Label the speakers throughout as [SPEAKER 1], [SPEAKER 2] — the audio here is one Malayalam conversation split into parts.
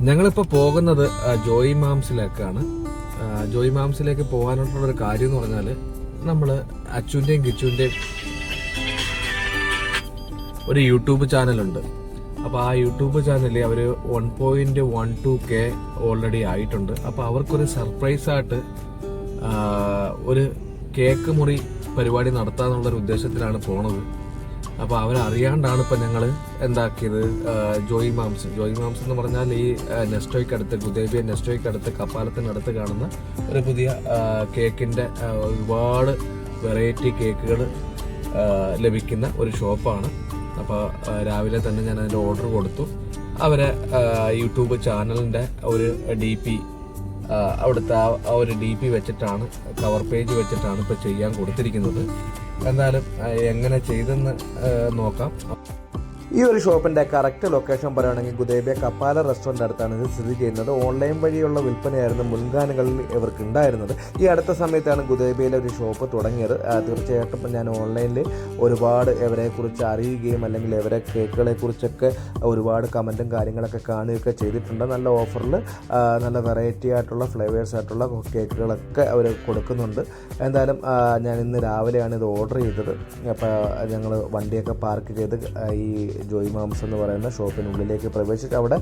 [SPEAKER 1] ഞങ്ങളിപ്പോൾ പോകുന്നത് ജോയി മാംസിലേക്കാണ്. ജോയി മാംസിലേക്ക് പോകാനായിട്ടുള്ളൊരു കാര്യം എന്ന് പറഞ്ഞാൽ നമ്മൾ അച്ചുവിൻ്റെയും കിച്ചുവിൻ്റെയും ഒരു യൂട്യൂബ് ചാനലുണ്ട്. അപ്പോൾ ആ യൂട്യൂബ് ചാനലിൽ അവർ 1.12K ഓൾറെഡി ആയിട്ടുണ്ട്. അപ്പോൾ അവർക്കൊരു സർപ്രൈസായിട്ട് ഒരു കേക്ക് മുറി പരിപാടി നടത്താമെന്നുള്ളൊരു ഉദ്ദേശത്തിലാണ് പോണത്. അപ്പോൾ അവരറിയാണ്ടാണ് ഇപ്പം ഞങ്ങൾ എന്താക്കിയത്, ജോയി മാംസ് എന്ന് പറഞ്ഞാൽ ഈ നെസ്റ്റോയ്ക്കടുത്ത്, ഗുദേബിയ നെസ്റ്റോയ്ക്കടുത്ത്, കപ്പാലത്തിനടുത്ത് കാണുന്ന ഒരു പുതിയ കേക്കിൻ്റെ ഒരുപാട് വെറൈറ്റി കേക്കുകൾ ലഭിക്കുന്ന ഒരു ഷോപ്പാണ്. അപ്പോൾ രാവിലെ തന്നെ ഞാൻ അതിൻ്റെ ഓർഡർ കൊടുത്തു. അവരെ യൂട്യൂബ് ചാനലിൻ്റെ ഒരു DP അവിടുത്തെ ആ ഒരു DP വെച്ചിട്ടാണ്, കവർ പേജ് വെച്ചിട്ടാണ് ഇപ്പോൾ ചെയ്യാൻ കൊടുത്തിരിക്കുന്നത്. എന്തായാലും എങ്ങനെ ചെയ്തെന്ന് നോക്കാം.
[SPEAKER 2] ഈ ഒരു ഷോപ്പിൻ്റെ കറക്റ്റ് ലൊക്കേഷൻ പറയുകയാണെങ്കിൽ ഗുദേബിയ കപ്പാല റെസ്റ്റോറൻ്റ് അടുത്താണ് ഇത് സ്ഥിതി ചെയ്യുന്നത്. ഓൺലൈൻ വഴിയുള്ള വിൽപ്പനയായിരുന്നു മുൻകാലങ്ങളിൽ ഇവർക്ക് ഉണ്ടായിരുന്നത്. ഈ അടുത്ത സമയത്താണ് ഗുദേബിയയിലെ ഒരു ഷോപ്പ് തുടങ്ങിയത്. തീർച്ചയായിട്ടും ഞാൻ ഓൺലൈനിൽ ഒരുപാട് ഇവരെക്കുറിച്ച് അറിയുകയും അല്ലെങ്കിൽ ഇവരെ കേക്കുകളെക്കുറിച്ചൊക്കെ ഒരുപാട് കമൻറ്റും കാര്യങ്ങളൊക്കെ കാണുകയൊക്കെ ചെയ്തിട്ടുണ്ട്. നല്ല ഓഫറിൽ നല്ല വെറൈറ്റി ആയിട്ടുള്ള ഫ്ലേവേഴ്സ് ആയിട്ടുള്ള കേക്കുകളൊക്കെ അവർ കൊടുക്കുന്നുണ്ട്. എന്തായാലും ഞാൻ ഇന്ന് രാവിലെയാണ് ഇത് ഓർഡർ ചെയ്തത്. അപ്പോൾ ഞങ്ങൾ വണ്ടിയൊക്കെ പാർക്ക് ചെയ്ത് ഈ ജോയി മാംസ് എന്ന് പറയുന്ന ഷോപ്പിനുള്ളിലേക്ക് പ്രവേശിച്ച് അവിടെ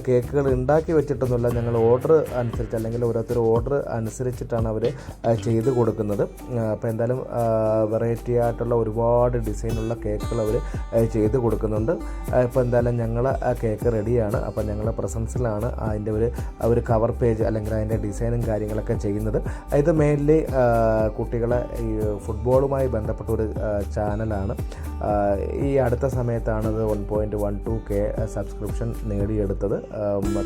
[SPEAKER 2] കേക്കുകൾ ഉണ്ടാക്കി വെച്ചിട്ടൊന്നുമില്ല. ഞങ്ങൾ ഓർഡർ അനുസരിച്ച് അല്ലെങ്കിൽ ഓരോരുത്തർ ഓർഡർ അനുസരിച്ചിട്ടാണ് അവർ ചെയ്ത് കൊടുക്കുന്നത്. അപ്പോൾ എന്തായാലും വെറൈറ്റി ആയിട്ടുള്ള ഒരുപാട് ഡിസൈനുള്ള കേക്കുകൾ അവർ ചെയ്ത് കൊടുക്കുന്നുണ്ട്. ഇപ്പോൾ എന്തായാലും ഞങ്ങൾ ആ കേക്ക് റെഡിയാണ്. അപ്പോൾ ഞങ്ങളുടെ പ്രസൻസിലാണ് അതിൻ്റെ ഒരു കവർ പേജ് അല്ലെങ്കിൽ അതിൻ്റെ ഡിസൈനും കാര്യങ്ങളൊക്കെ ചെയ്യുന്നത്. ഇത് മെയിൻലി കുട്ടികളെ ഈ ഫുട്ബോളുമായി ബന്ധപ്പെട്ട ഒരു ചാനലാണ്. ഈ അടുത്ത സമയത്താണത് 1.12K സബ്സ്ക്രിപ്ഷൻ നേടിയെടുത്തത്.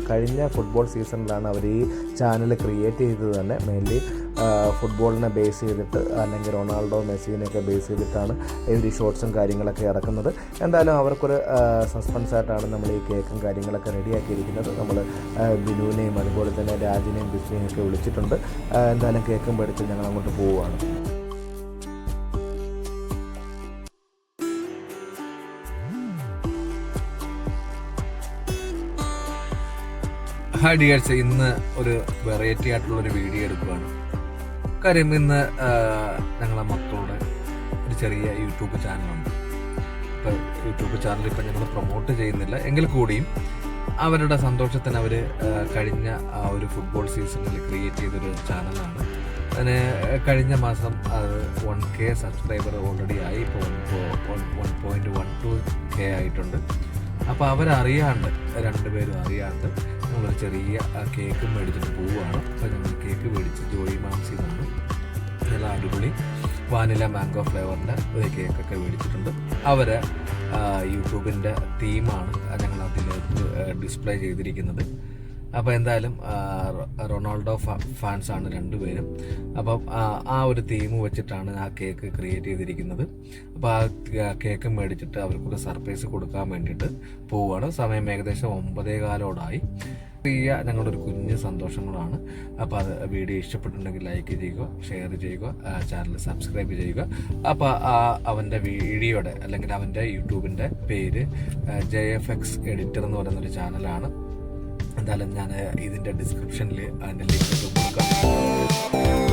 [SPEAKER 2] കഴിഞ്ഞ ഫുട്ബോൾ സീസണിലാണ് അവർ ഈ ചാനൽ ക്രിയേറ്റ് ചെയ്തത് തന്നെ. മെയിൻലി ഫുട്ബോളിനെ ബേസ് ചെയ്തിട്ട് അല്ലെങ്കിൽ റൊണാൾഡോ, മെസ്സിനെയൊക്കെ ബേസ് ചെയ്തിട്ടാണ് ഈ ഷോർട്സും കാര്യങ്ങളൊക്കെ ഇറക്കുന്നത്. എന്തായാലും അവർക്കൊരു സസ്പെൻസായിട്ടാണ് നമ്മൾ ഈ കേക്കും കാര്യങ്ങളൊക്കെ റെഡിയാക്കിയിരിക്കുന്നത്. നമ്മൾ ബിനുവിനെയും അതുപോലെ തന്നെ രാജിനെയും ബിസ്മിനെയും ഒക്കെ വിളിച്ചിട്ടുണ്ട്. എന്തായാലും കേക്കും മേടിച്ച് ഞങ്ങൾ അങ്ങോട്ട് പോവുകയാണ്.
[SPEAKER 1] ഹായ് ഡിയേഴ്സ്, ഇന്ന് ഒരു വെറൈറ്റി ആയിട്ടുള്ളൊരു വീഡിയോ എടുക്കുകയാണ്. കാര്യം ഇന്ന് ഞങ്ങളെ മക്കളുടെ ഒരു ചെറിയ യൂട്യൂബ് ചാനലുണ്ട്. ഇപ്പോൾ യൂട്യൂബ് ചാനൽ ഇപ്പം ഞങ്ങൾ പ്രൊമോട്ട് ചെയ്യുന്നില്ല എങ്കിൽ കൂടിയും അവരുടെ സന്തോഷത്തിന് അവർ കഴിഞ്ഞ ആ ഒരു ഫുട്ബോൾ സീസണിൽ ക്രിയേറ്റ് ചെയ്തൊരു ചാനലാണ്. അതിന് കഴിഞ്ഞ മാസം 1K സബ്സ്ക്രൈബർ ഓൾറെഡി ആയി. ഇപ്പോൾ 1.12K ആയിട്ടുണ്ട്. അപ്പോൾ അവരറിയാണ്ട്, രണ്ടുപേരും അറിയാണ്ട് നമ്മളൊരു ചെറിയ കേക്ക് മേടിച്ചിട്ട് പോവുകയാണ്. അപ്പോൾ ഞങ്ങൾ കേക്ക് മേടിച്ച് ജോയി മാംസിൽ നിന്ന് നല്ല അടിപൊളി വാനില മാംഗോ ഫ്ലേവറിൻ്റെ ഒരു കേക്കൊക്കെ മേടിച്ചിട്ടുണ്ട്. അവരെ യൂട്യൂബിൻ്റെ തീമാണ് ഞങ്ങൾ അതിൽ ഡിസ്പ്ലേ ചെയ്തിരിക്കുന്നത്. അപ്പോൾ എന്തായാലും റൊണാൾഡോ ഫാൻസാണ് രണ്ടുപേരും. അപ്പം ആ ഒരു തീം വെച്ചിട്ടാണ് ആ കേക്ക് ക്രിയേറ്റ് ചെയ്തിരിക്കുന്നത്. അപ്പോൾ ആ കേക്ക് മേടിച്ചിട്ട് അവർക്കൊരു സർപ്രൈസ് കൊടുക്കാൻ വേണ്ടിയിട്ട് പോവുകയാണ്. സമയം ഏകദേശം 9:15 ഞങ്ങളുടെ ഒരു കുഞ്ഞ് സന്തോഷങ്ങളാണ്. അപ്പോൾ അത് വീഡിയോ ഇഷ്ടപ്പെട്ടിട്ടുണ്ടെങ്കിൽ ലൈക്ക് ചെയ്യുക, ഷെയർ ചെയ്യുക, ചാനൽ സബ്സ്ക്രൈബ് ചെയ്യുക. അപ്പോൾ അവൻ്റെ വീഡിയോയുടെ അല്ലെങ്കിൽ അവൻ്റെ യൂട്യൂബിൻ്റെ പേര് JFX എഡിറ്റർ എന്ന് പറയുന്നൊരു ചാനലാണ്. എന്തായാലും ഞാൻ ഇതിൻ്റെ ഡിസ്ക്രിപ്ഷനിൽ അതിൻ്റെ ലിങ്ക് കൊടുക്കാം.